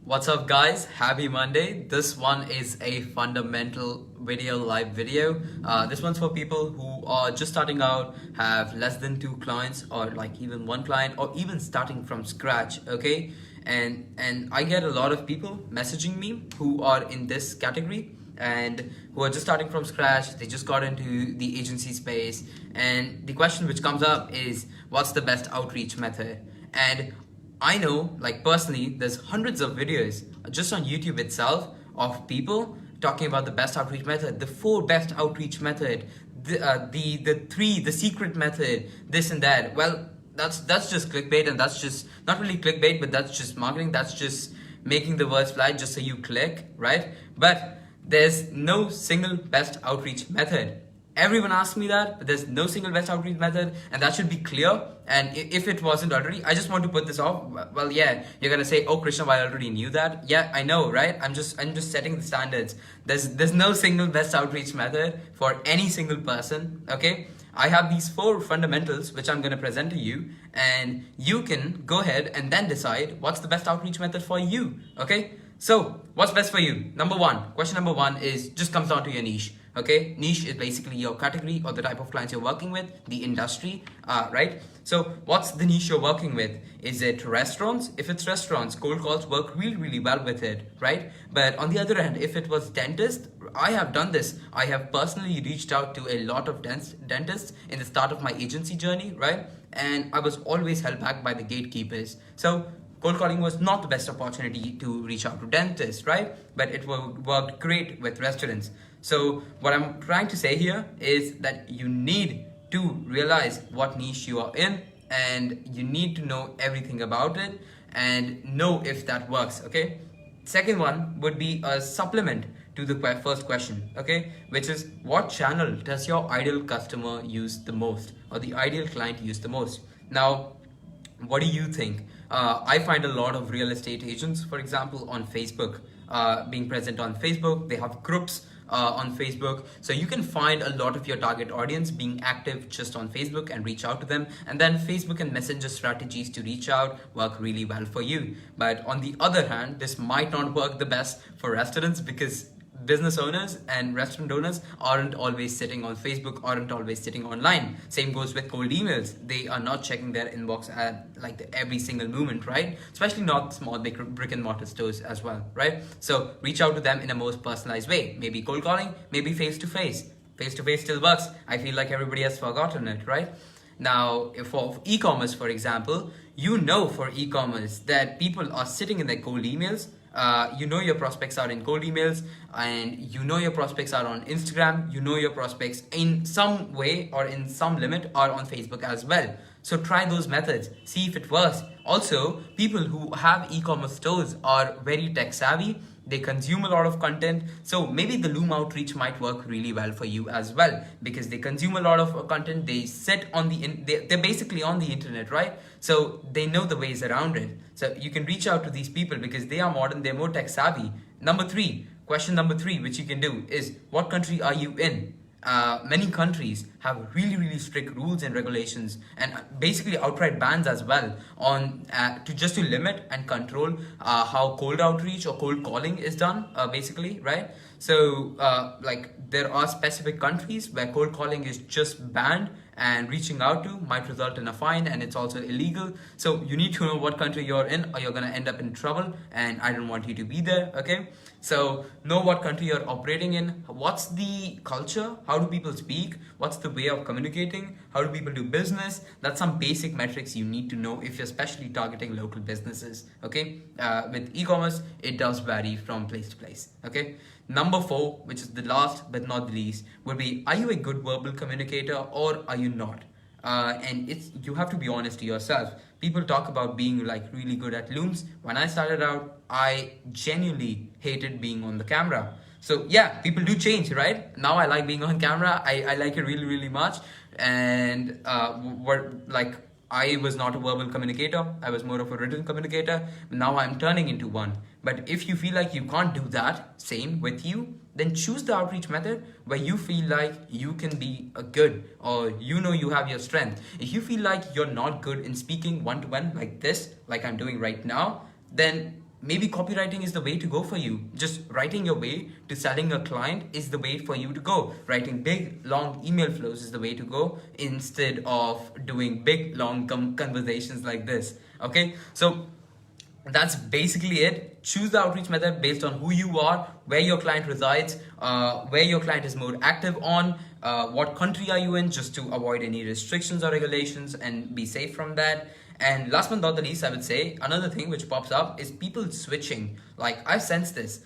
What's up guys, happy Monday. This one is a fundamental live video. This one's for people who are just starting out, have less than 2 clients or like even 1 client or even starting from scratch, okay? And I get a lot of people messaging me who are in this category and who are just starting from scratch. They just got into the agency space, and the question which comes up is, what's the best outreach method? And I know, like personally, there's hundreds of videos just on YouTube itself of people talking about the best outreach method, the 4 best outreach method, the secret method, this and that. Well, that's just clickbait, and that's just not really clickbait, but that's just marketing. That's just making the words fly just so you click, right? But there's no single best outreach method. Everyone asks me that, but there's no single best outreach method, and that should be clear. And if it wasn't already, I just want to put this off. Well, yeah, you're gonna say, "Oh, Krishna, I already knew that." Yeah, I know, right? I'm just setting the standards. There's no single best outreach method for any single person. Okay, I have these 4 fundamentals which I'm gonna present to you, and you can go ahead and then decide what's the best outreach method for you. Okay, so what's best for you? Question number one is just comes down to your niche. Okay, niche is basically your category or the type of clients you're working with, the industry, right? So what's the niche you're working with? Is it restaurants? If it's restaurants, cold calls work really well with it, right? But on the other hand, if it was dentist, I have done this. I have personally reached out to a lot of dentists in the start of my agency journey, right? And I was always held back by the gatekeepers. So cold calling was not the best opportunity to reach out to dentists, right? But it worked great with restaurants. So what I'm trying to say here is that you need to realize what niche you are in, and you need to know everything about it and know if that works, okay? Second one would be a supplement to the first question, okay? Which is, what channel does your ideal customer use the most, or the ideal client use the most? Now, what do you think? I find a lot of real estate agents, for example, on Facebook, being present on Facebook. They have groups on Facebook, so you can find a lot of your target audience being active just on Facebook and reach out to them. And then Facebook and Messenger strategies to reach out work really well for you. But on the other hand, this might not work the best for restaurants, because business owners and restaurant owners aren't always sitting on Facebook, aren't always sitting online. Same goes with cold emails. They are not checking their inbox at every single moment, right? Especially not small brick and mortar stores as well, right? So reach out to them in a most personalized way. Maybe cold calling, maybe face-to-face. Face-to-face still works. I feel like everybody has forgotten it, right? Now, for e-commerce, for example, you know for e-commerce that people are sitting in their cold emails. You know your prospects are in cold emails, and you know your prospects are on Instagram. You know your prospects in some way or in some limit are on Facebook as well. So try those methods, see if it works. Also, people who have e-commerce stores are very tech savvy. They consume a lot of content, so maybe the Loom outreach might work really well for you as well, because they consume a lot of content. They sit on they're basically on the internet, right? So they know the ways around it. So you can reach out to these people because they are modern, they're more tech savvy. Question number 3, which you can do is, what country are you in? Many countries have really strict rules and regulations, and basically outright bans as well on to limit and control how cold outreach or cold calling is done, basically, right? So there are specific countries where cold calling is just banned, and reaching out to might result in a fine, and it's also illegal. So you need to know what country you're in, or you're gonna end up in trouble, and I don't want you to be there, okay? So know what country you're operating in. What's the culture? How do people speak? What's the way of communicating? How do people do business? That's some basic metrics you need to know if you're especially targeting local businesses, okay? With e-commerce, it does vary from place to place, okay? Number 4, which is the last but not the least, would be, are you a good verbal communicator or are you not? And you have to be honest to yourself. People talk about being really good at looms. When I started out, I genuinely hated being on the camera. So yeah, people do change, right? Now I like being on camera. I like it really much. And I was not a verbal communicator. I was more of a written communicator. Now I'm turning into one. But if you feel like you can't do that, same with you, then choose the outreach method where you feel like you can be a good, or you know you have your strength. If you feel like you're not good in speaking one-to-one like this, like I'm doing right now, then maybe copywriting is the way to go for you. Just writing your way to selling a client is the way for you to go. Writing big, long email flows is the way to go instead of doing big, long conversations like this. Okay, so that's basically it. Choose the outreach method based on who you are, where your client resides, where your client is more active on, what country are you in, just to avoid any restrictions or regulations and be safe from that. And last but not the least, I would say another thing which pops up is people switching. Like, I've sensed this.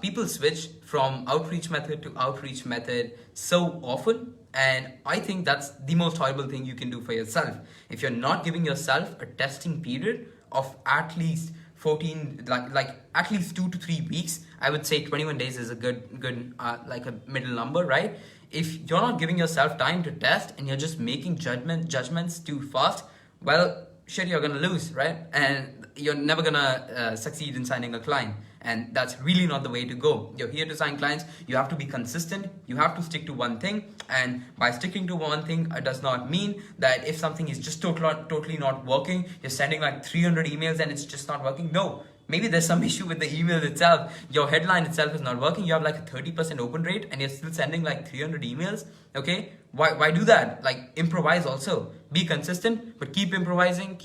People switch from outreach method to outreach method so often, and I think that's the most horrible thing you can do for yourself. If you're not giving yourself a testing period of at least 14, like at least 2 to 3 weeks, I would say 21 days is a good like a middle number, right? If you're not giving yourself time to test and you're just making judgments too fast, well, shit, you're gonna lose, right? And you're never gonna succeed in signing a client. And that's really not the way to go. You're here to sign clients. You have to be consistent. You have to stick to one thing. And by sticking to one thing, it does not mean that if something is just totally not working, you're sending like 300 emails and it's just not working. No. Maybe there's some issue with the email itself. Your headline itself is not working. You have like a 30% open rate and you're still sending like 300 emails. Okay, why do that? Like, improvise also. Be consistent, but keep improvising,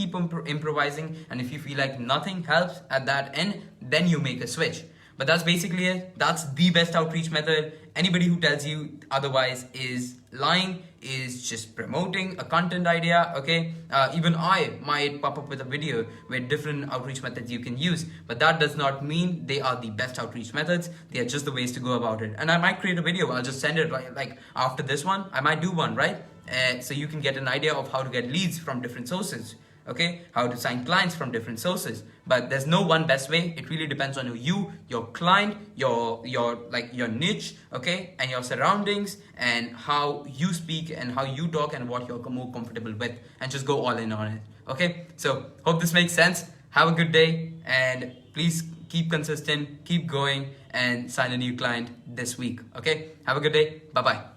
improvising. And if you feel like nothing helps at that end, then you make a switch. But that's basically it. That's the best outreach method. Anybody who tells you otherwise is lying, is just promoting a content idea, okay? Even I might pop up with a video with different outreach methods you can use, but that does not mean they are the best outreach methods. They are just the ways to go about it. And I might create a video. I'll just send it like after this one. I might do one, right? So you can get an idea of how to get leads from different sources. Okay, how to sign clients from different sources. But there's no one best way. It really depends on you, your client, your niche, okay, and your surroundings, and how you speak and how you talk and what you're more comfortable with, and just go all in on it. Okay, so hope this makes sense. Have a good day, and please keep consistent, keep going, and sign a new client this week. Okay, have a good day. Bye bye.